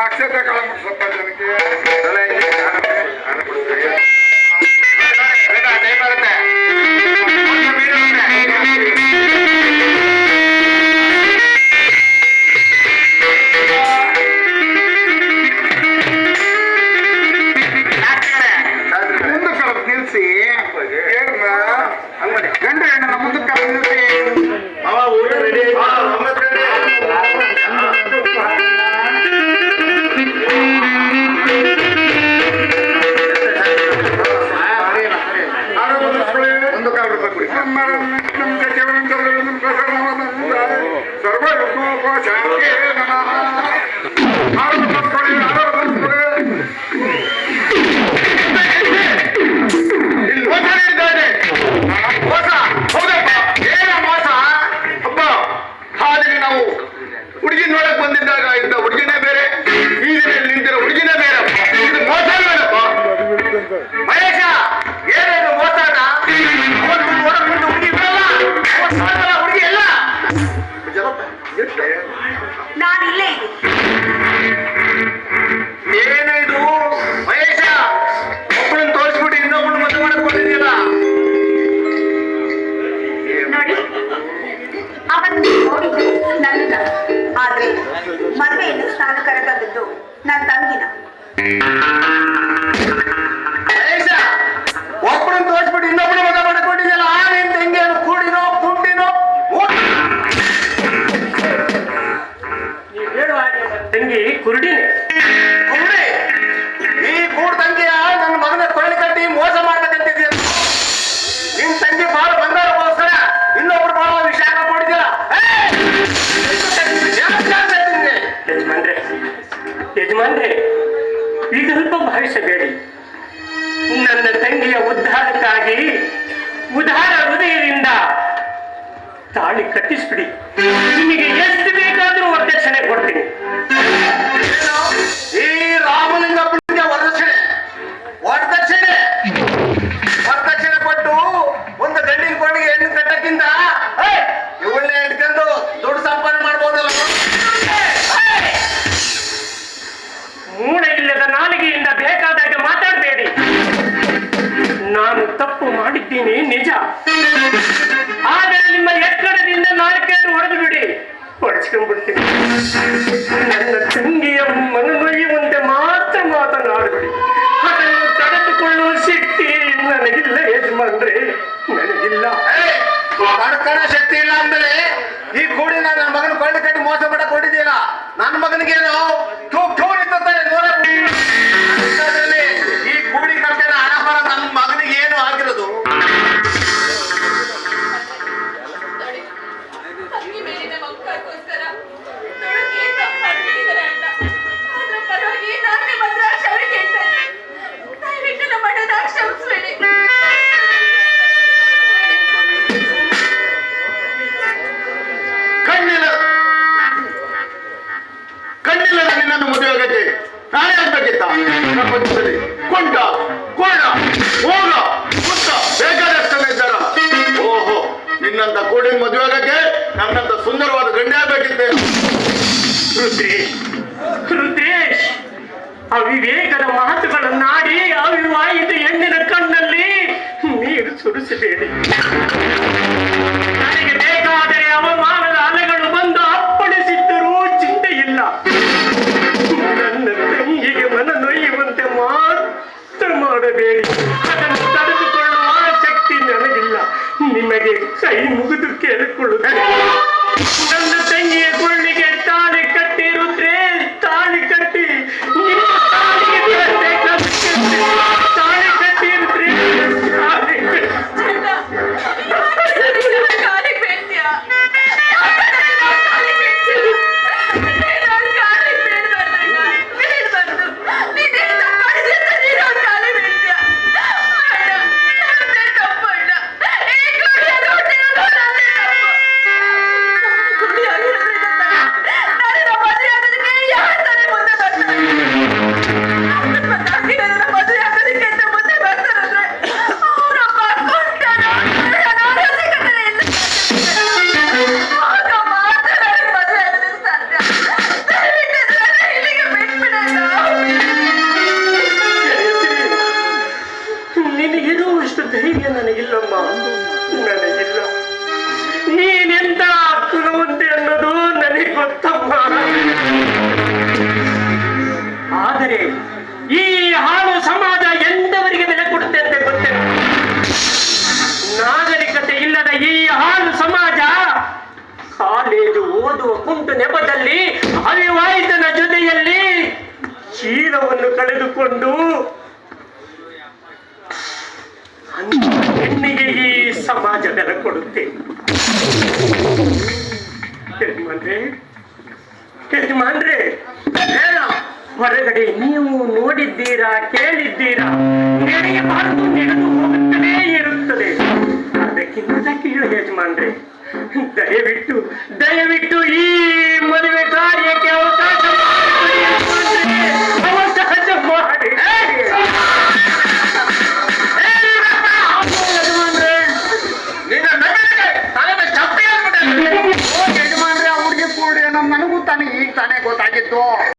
ಅಕ್ಷತೆ ಕಳಮ ಸ್ವಲ್ಪ ಜನಕ್ಕೆ ಗಂಡು ಹೆಣ್ಣು ಮುಂದಕ್ಕೆ ನಿಲ್ಲಿಸಿ ಹುಡುಗಿ ನೋಡಕ್ ಬಂದಿದ್ದಾಗ ಇದ್ದ ಹುಡುಗಿನೇ ಬೇರೆ, ಈ ದಿನಲ್ಲಿ ನಿಂತಿರೋ ಹುಡುಗಿನೇ ಬೇರಪ್ಪ. ಇದು ಮೋಸ ಬೇಡಪ್ಪ. ಮಹೇಶ, ಏನೇನು ಮೋಸನ? ನೋಡಕ್ ಬಂದು ಹುಡುಗಿ ಬಿಡಲ್ಲ, ಹುಡುಗಿ ಎಲ್ಲ ನಾನಿಲ್ಲೇ ಏನಿದು ಮಹೇಶ? ಒಬ್ಬಳನ್ನ ತೋರಿಸ್ಬಿಟ್ಟು ಇನ್ನೊಬ್ಬಳು ಮದುವೆ ಮಾಡಕ್ ಬಂದಿದ್ಯಲ್ಲ. ನೋಡಿ, ಅವತ್ತು ನೋಡಿದ್ದು ನನ್ನ, ಆದ್ರೆ ಮದುವೆಯನ್ನು ಸ್ಥಾನ ಕರೆತಂದದ್ದು ನನ್ನ ತಂಗಿನ. ಮಹೇಶ, ಒಬ್ಬಳನ್ನ ತೋರಿಸ್ಬಿಟ್ಟು ಇನ್ನೊಬ್ಬಳು ಮದುವೆ ಮಾಡಕ್ ಬಂದಿದ್ಯಲ್ಲ. ನಿನ್ ತಂಗಿ ಅದು ಕೂಡಿನೋ ಕುಂಡಿನೋ ತಂಗಿ ಕುರುಡಿನೇ. ಈ ಕೂಡ್ ತಂಗಿಯ ನನ್ನ ಮಗನ ಕೊಳ್ಳಿ ಕಟ್ಟಿ ಮೋಸ ಮಾಡ್ಬೇಕಂತಿದ್ಯ. ನಿನ್ ತಂಗಿ ಬಾಳ ಬಂಗಾರಕ್ಕೋಸ್ಕರ ಇನ್ನೊಬ್ರು ಬಾಳ ವಿಷಯ ಕೊಡಿದ್ಯಲ್ಲ. ಯಜಮಾನ್ರೆ, ಈಗ ಸ್ವಲ್ಪ ಭಾವಿಸಬೇಡಿ. ನನ್ನ ತಂಗಿಯ ಉದ್ಧಾರಕ್ಕಾಗಿ ಉದಾರ ಹೃದಯದಿಂದ ತಾಳಿ ಕಟ್ಟಿಸ್ಬಿಡಿ. ನಿಮಗೆ ಎಷ್ಟು ಬೇಕಾದ್ರೂ ವರದಕ್ಷಿಣೆ ಕೊಡ್ತೀನಿ. ಈ ರಾಮಲಿಂಗಪ್ಪನಿಗೆ ವರದಕ್ಷಿಣೆ ಕೊಟ್ಟು ಒಂದು ಗಂಡಿನ ಕೊಂಡಿಗೆ ಹೆಣ್ಣು ಕಟ್ಟಕ್ಕಿಂತ ಇವಳನ್ನೇ ಹಿಡ್ಕೊಂಡು ದುಡ್ಡು ಸಂಪಾದನೆ ಮಾಡ್ಬೋದಲ್ಲ. ಮೂಳೆ ಇಲ್ಲದ ನಾಲಿಗೆಯಿಂದ ಬೇಕಾದಾಗ ಮಾತಾಡಬೇಡಿ. ನಾನು ತಪ್ಪು ಮಾಡಿದ್ದೀನಿ ನಿಜ, ಆದರೆ ನಿಮ್ಮ ಎಕ್ಕಡದಿಂದ ನಾಲ್ಕೇಟು ಹೊಡೆದು ಬಿಡಿ, ಹೊಡೆಸ್ಕೊಂಡ್ಬಿಡ್ತೀನಿ. ನನ್ನ ತಂಗಿಯ ಮನನೊಯ್ಯುವಂತೆ ಮಾತ್ರ ಮಾತನಾಡಬೇಡಿ. ಅದನ್ನು ತಡೆದುಕೊಳ್ಳುವ ಶಕ್ತಿ ನನಗಿಲ್ಲ ಯಜಮಾನ್ರೆ, ನನಗಿಲ್ಲ. ತಡ್ಕಣ ಶಕ್ತಿ ಇಲ್ಲ ಅಂದ್ರೆ ಈ ಕೂಡಿ ನನ್ನ ಮಗನ ಕೊಳ್ಳಿ ಕಟ್ಟಿ ಮೋಸ ಮಾಡಕ್ ಹೊಡಿದೀನ. ನನ್ನ ಮಗನಿಗೇನು ಈ ಕೂಡಿ ಕಟ್ಟ ಹಣ ಬರ ನನ್ನ ಮಗನಿಗೆ ಏನು ಆಗಿರೋದು? ಕಣ್ಣಿಲ್ಲ ನಿನ್ನನ್ನು ಮದುವೆ ಆಗಕ್ಕೆ ನಾನೇ ಆಗ್ಬೇಕಿತ್ತ? ಪ್ರಪಂಚದಲ್ಲಿ ಕೊಂಡ ಕೋಣ ಹೋಗ ಮುತ್ತ ಬೇಕಾದಷ್ಟು ಇದ್ದಾರ. ಓಹೋ, ನಿನ್ನಂತ ಕೂಡಿನ ಮದುವೆ ಆಗಕ್ಕೆ ನನ್ನಂತ ಸುಂದರವಾದ ಗಂಡೆ ಆಗ್ಬೇಕಿತ್ತೆ. ರುದ್ರೇಶ್, ಅವಿವೇಕದ ಮಾತುಗಳನ್ನಾಡಿ ಅವಿವಾಹಿತ ಹೆಣ್ಣಿನ ಕಣ್ಣಲ್ಲಿ ನೀರು ಸುರಿಸಬೇಡಿ. ನನಗೆ ಬೇಕಾದರೆ ಅವಮಾನದ ಅಲೆಗಳು ಬಂದು ಅಪ್ಪಳಿಸಿದ್ದರೂ ಚಿಂತೆ ಇಲ್ಲ. ನನ್ನ ತಂಗಿಗೆ ಮನ ನೊಯ್ಯುವಂತೆ ಮಾತ್ರ ಮಾಡಬೇಡಿ. ಅದನ್ನು ತಡೆದುಕೊಳ್ಳುವ ಶಕ್ತಿ ನನಗಿಲ್ಲ. ನಿಮಗೆ ಕೈ ಮುಗಿದು ಕೇಳಿಕೊಳ್ಳುತ್ತೇನೆ. ನನ್ನ ತಂಗಿಯ ಕೊಳ್ಳಿಗೆ ತಾಳಿ ಕಟ್ಟಿ ರುದ್ರೇ, ತಾಳಿ ಕಟ್ಟಿ ನಿಮ್ಮ ತಾಳಿಗೆ ತಾಳಿ ಕಟ್ಟಿ ರುದ್ರೇ, ತಾಳಿ ಕಟ್ಟಿ. ಕುಂಟು ನೆಪದಲ್ಲಿ ಅವಿವಾಹಿತನ ಜೊತೆಯಲ್ಲಿ ಶೀಲವನ್ನು ಕಳೆದುಕೊಂಡು ಅಂತ ಹೆಣ್ಣಿಗೆ ಈ ಸಮಾಜ ಬೆಲೆ ಕೊಡುತ್ತೆ. ಯಜಮಾನ್ರೆ ಹೊರಗಡೆ ನೀವು ನೋಡಿದ್ದೀರಾ, ಕೇಳಿದ್ದೀರಾ, ನಡೆಯಬಾರದು ನಡೆದು ಹೋಗುತ್ತಲೇ ಇರುತ್ತದೆ. ಅದಕ್ಕಿಂತ ಕೇಳು ಯಜಮಾನ್ರೆ, ದಯವಿಟ್ಟು ಈ ಮದುವೆ ಕಾರ್ಯಕ್ಕೆ ಅವಕಾಶ ಮಾಡಿ ಯಜಮಾನ್ರೆ, ಅವಕಾಶ ಮಾಡಿ. ನಿನ್ನ ನಗರಕ್ಕೆ ತಲೆಗೆ ಚಪ್ಪಿ ಆಗ್ಬಿಟ್ಟೆ. ಯಜಮಾನ್ರೆ, ಆ ಹುಡುಗಿ ಕೂಡ ನನಗೂ ತಾನೇ ಈಗ ತಾನೇ ಗೊತ್ತಾಗಿತ್ತು.